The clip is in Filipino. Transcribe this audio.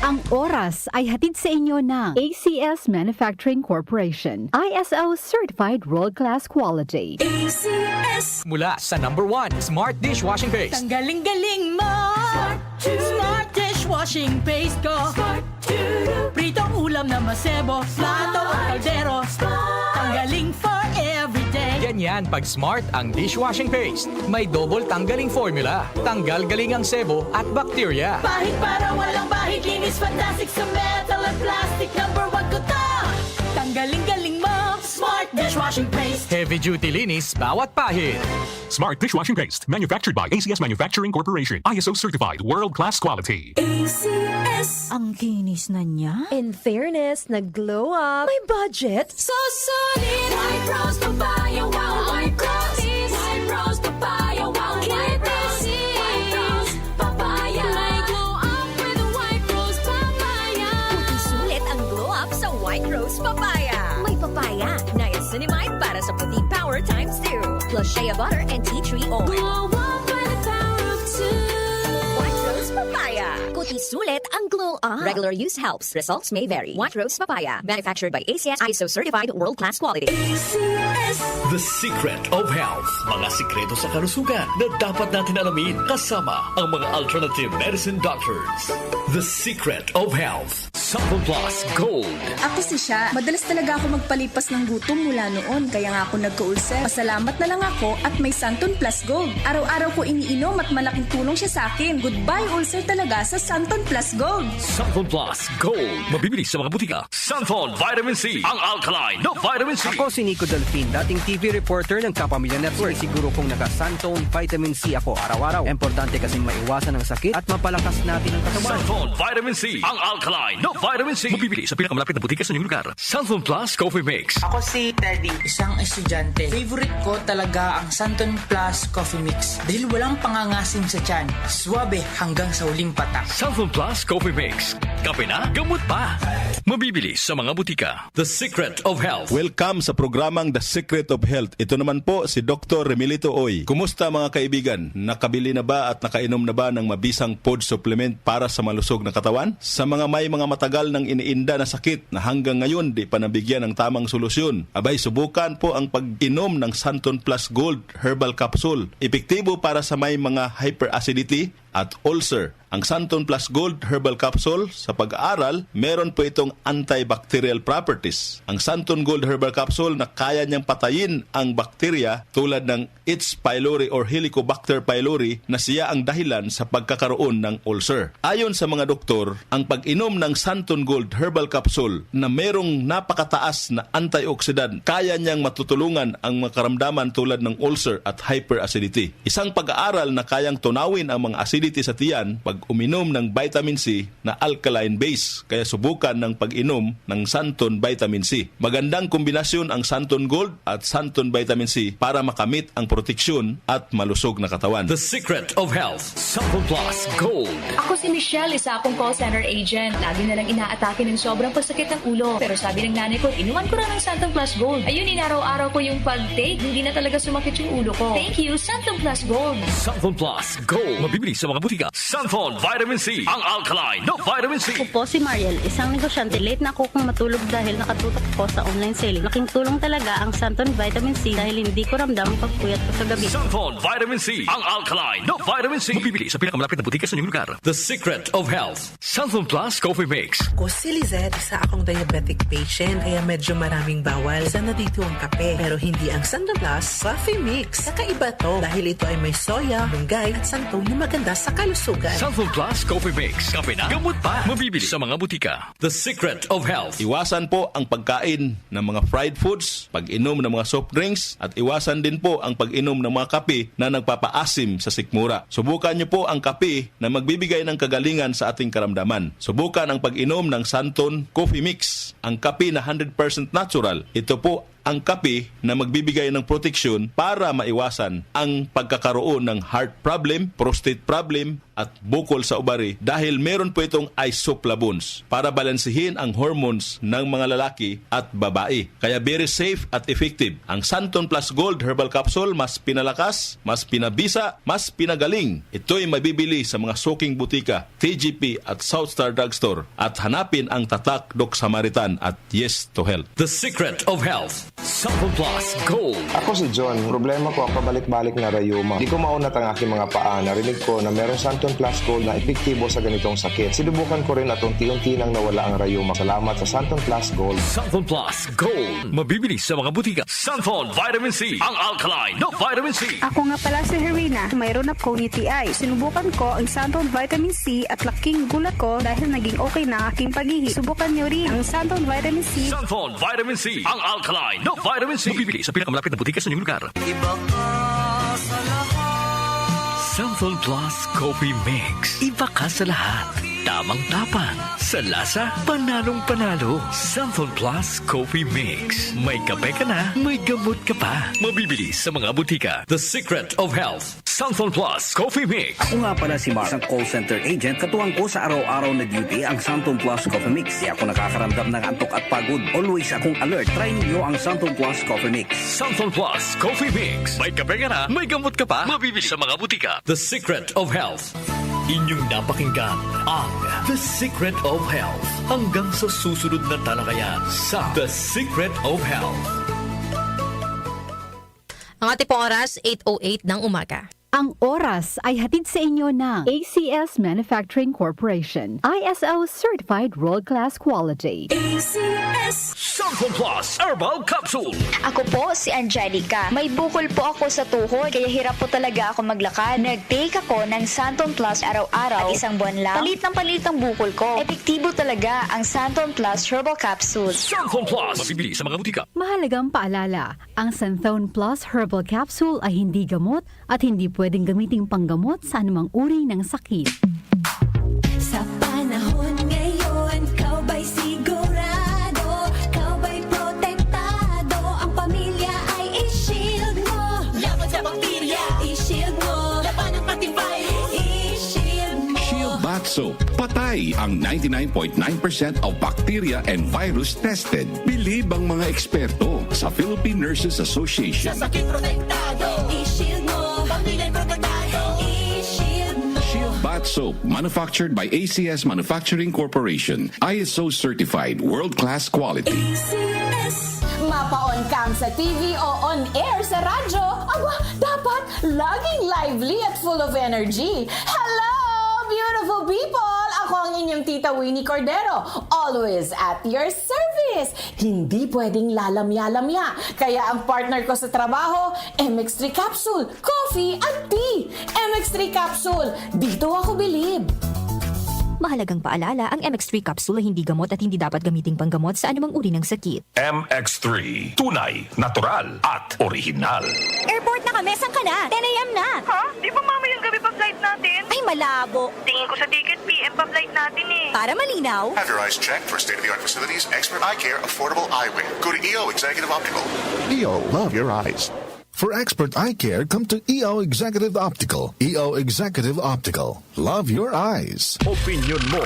Ang oras ay hatid sa inyo ng ACS Manufacturing Corporation. ISO Certified World-Class Quality. ACS. Mula sa #1 Smart Dishwashing Paste. Ang galing-galing mo. Smart dishwashing paste ko. Pritong ulam na masebo. Plato o kaldero. Tanggaling for everyday. Ganyan pag Smart ang dishwashing paste. May double tanggaling formula. Tanggal galing ang sebo at bakterya. Bahid para walang bahid. Linis fantastic sa metal at plastic. #1 ko to. Tanggaling-galing mo. Smart dishwashing paste. Heavy duty linis bawat pahid. Smart Dishwashing Paste, manufactured by ACS Manufacturing Corporation. ISO certified, world-class quality. ACS. Ang kinis na niya. In fairness, nag-glow up. May budget. So solid. White rose papaya. Wow, white rose. White rose papaya. Wow, white rose. White rose papaya. May glow up with a white rose papaya. Puti sulit ang glow up sa White Rose Papaya. May papaya, niacinamide para sa puti power times 2. Plus shea butter and tea tree oil. Glow up with the power of 2. White Rose Papaya. Puti sulit ang glow up. Regular use helps. Results may vary. White Rose Papaya. Manufactured by ACS ISO certified world-class quality. ACS. The Secret of Health. Mga sikreto sa kalusugan na dapat natin alamin kasama ang mga alternative medicine doctors. The Secret of Health. Sample Plus Gold. Ako si Sha. Madalas talaga ako magpalipas ng gutom mula noon, kaya nga ako nagka-ulcer. Pasalamat na lang ako at may Santon Plus Gold. Araw-araw ko iniinom at malaking tulong siya sa akin. Goodbye ulcer talaga sa Santon Plus Gold. Santon Plus Gold. Mabibili sa mga butika. Santon Vitamin C. Ang alkaline na vitamin C. Ako si Nico Delfin, dating TV reporter ng Kapamilya Network. Siguro kong naka-Santone Vitamin C ako araw-araw. Importante kasing maiwasan ang sakit at mapalakas natin ang katawan. Santon Vitamin C. Ang alkaline na vitamin C. Mabibili sa pinakamalapit na butika sa inyong lugar. Santon Plus Coffee Mix. Ako si Teddy, isang estudyante. Favorite ko talaga ang Santon Plus Coffee Mix dahil walang pangangasim sa tiyan. Suwabe hanggang sa huling patak. Santon Plus Coffee Mix. Kape na, gamot pa. Mabibili sa mga butika. The Secret of Health. Welcome sa programang The Secret of Health. Ito naman po si Dr. Remilito Oy. Kumusta mga kaibigan? Nakabili na ba at nakainom na ba ng mabisang food supplement para sa malusog na katawan? Sa mga may mga matagal ng iniinda na sakit na hanggang ngayon di pa nabigyan ng tamang solusyon, abay subukan po ang pag-inom ng Santon Plus Gold Herbal Capsule. Epektibo para sa may mga hyperacidity at ulcer. Ang Santon Plus Gold Herbal Capsule, sa pag-aaral, meron po itong antibacterial properties. Ang Santon Gold Herbal Capsule na kaya niyang patayin ang bakterya tulad ng H. pylori or Helicobacter pylori na siya ang dahilan sa pagkakaroon ng ulcer. Ayon sa mga doktor, ang pag-inom ng Santon Gold Herbal Capsule na merong napakataas na antioxidant, kaya niyang matutulungan ang mga karamdaman tulad ng ulcer at hyperacidity. Isang pag-aaral na kayang tunawin ang mga acidity sa tiyan pag uminom ng vitamin C na alkaline base. Kaya subukan ng pag-inom ng Santon Vitamin C. Magandang kombinasyon ang Santon Gold at Santon Vitamin C para makamit ang proteksyon at malusog na katawan. The Secret of Health. Santon Plus Gold. Ako si Michelle, isa akong call center agent. Lagi na lang inaatake ng sobrang pasakit ng ulo. Pero sabi ng nanay ko, inuman ko na ng Santon Plus Gold. Ayun, inaraw-araw ko yung pag-take. Hindi na talaga sumakit yung ulo ko. Thank you, Santon Plus Gold. Santon Plus Gold. Mabibili sa mga butika. Santon Vitamin C. Ang alkaline na vitamin C. Ako po si Mariel, isang negosyante. Late na ako kung matulog dahil nakatutok ko sa online selling. Laking tulong talaga ang Santon Vitamin C dahil hindi ko ramdam ang pagpuyat ko sa gabi. Santon Vitamin C. Ang alkaline na vitamin C. Mabibili sa pinakamalapit na butika sa inyong lugar. The Secret of Health. Santon Plus Coffee Mix. Ako si Lizette, isa akong diabetic patient kaya medyo maraming bawal. Sana dito ang kape pero hindi ang Santon Plus Coffee Mix. Kakaiba to dahil ito ay may soya, munggay at santol na maganda sa kalusugan. Santon Plus Coffee Mix. Kape na, gamot pa. Mabibili sa mga butika. The Secret of Health. Iwasan po ang pagkain ng mga fried foods, pag-inom ng mga soft drinks, at iwasan din po ang pag-inom ng mga kape na nagpapaasim sa sikmura. Subukan niyo po ang kape na magbibigay ng kagalingan sa ating karamdaman. Subukan ang pag-inom ng Santon Coffee Mix, ang kape na 100% natural. Ito po ang kape na magbibigay ng proteksyon para maiwasan ang pagkakaroon ng heart problem, prostate problem, at bukol sa ovary dahil meron po itong isoflavones para balansehin ang hormones ng mga lalaki at babae. Kaya very safe at effective. Ang Santon Plus Gold Herbal Capsule mas pinalakas, mas pinabisa, mas pinagaling. Ito'y mabibili sa mga suking butika, TGP at Southstar Drugstore at hanapin ang tatak Doc Samaritan at Yes to Health. The Secret of Health. Santon Plus Gold. Ako si John. Problema ko ang pabalik-balik na rayuma. Di ko maunat ang aking mga paa. Narinig ko na meron Santon Plus Gold na epektibo sa ganitong sakit. Sinubukan ko rin at unti-unti nang nawala ang rayuma. Salamat sa Santon Plus Gold. Santon Plus Gold. Mabibili sa mga butika. Santon Vitamin C. Ang alkaline na vitamin C. Ako nga pala si Herina. Mayroon akong UTI. Sinubukan ko ang Santon Vitamin C at laking gulat ko dahil naging okay na ang aking paghihi. Subukan niyo rin ang Santon Vitamin C. Santon Vitamin C. Ang alkaline na vitamin C. Mabibili sa pinakamalapit na butika sa inyong lugar. Iba ka sa lahat. Santon Plus Coffee Mix. Iba ka sa lahat. Tamang-tapang. Sa lasa, panalong-panalo. Santon Plus Coffee Mix. May kape ka na, may gamot ka pa. Mabibili sa mga butika. The Secret of Health. Santon Plus Coffee Mix. Ako nga pala si Mark, isang call center agent. Katuwang ko sa araw-araw na duty ang Santon Plus Coffee Mix. Di ako nakakaramdam ng antok at pagod. Always akong alert. Try niyo ang Santon Plus Coffee Mix. Santon Plus Coffee Mix. May kape ka na, may gamot ka pa. Mabibili sa mga butika. The Secret of Health. Inyong napakinggan ang The Secret of Health. Hanggang sa susunod na talakayan sa The Secret of Health. Ang ating pong oras, 8:08 ng umaga. Ang oras ay hatid sa inyo ng ACS Manufacturing Corporation. ISO Certified World Class Quality. ACS Santon Plus Herbal Capsule. Ako po si Angelica. May bukol po ako sa tuhod kaya hirap po talaga ako maglakad. Nag-take ako ng Santon Plus araw-araw at isang buwan lang. Palit ang bukol ko. Epektibo talaga ang Santon Plus Herbal Capsule. Santon Plus. Mabibili sa mga butika. Mahalagang paalala, ang Santon Plus Herbal Capsule ay hindi gamot at hindi pwedeng gamiting panggamot sa anumang uri ng sakit. Sa panahon ngayon, kau ba'y sigurado? Kau ba'y protektado? Ang pamilya ay i-shield mo. Laban sa bakterya, i-shield mo. Laban ng pati virus, i-shield mo. Shield Bath Soap. Patay ang 99.9% of bacteria and virus tested. Bilib ang mga eksperto sa Philippine Nurses Association. Sa sakit protektado, i-shield mo. Pamilya protektado, i-shield mo. Shield Bath Soap, manufactured by ACS Manufacturing Corporation. ISO certified, world-class quality. ACS. Mapaon cam sa TV o on air sa radyo, aba, dapat laging lively at full of energy. Hello, beautiful people! Ako ang inyong tita Winnie Cordero, always at your service. Hindi pwedeng lalamya-lamya. Kaya ang partner ko sa trabaho, MX3 Capsule, coffee at tea. MX3 Capsule, dito ako bilib. Mahalagang paalala, ang MX3 capsule ay hindi gamot at hindi dapat gamiting panggamot sa anumang uri ng sakit. MX3. Tunay, natural, at original. Airport na kami, saan ka na? 10 a.m. na. Ha? Di ba mamayang gabi pa flight natin? Ay, malabo. Tingin ko sa ticket, PM pa flight natin eh. Para malinaw. Have your eyes checked for state-of-the-art facilities, expert eye care, affordable eyewear. Go to EO Executive Optical. EO, love your eyes. For expert eye care, come to EO Executive Optical. EO Executive Optical. Love your eyes. Opinion mo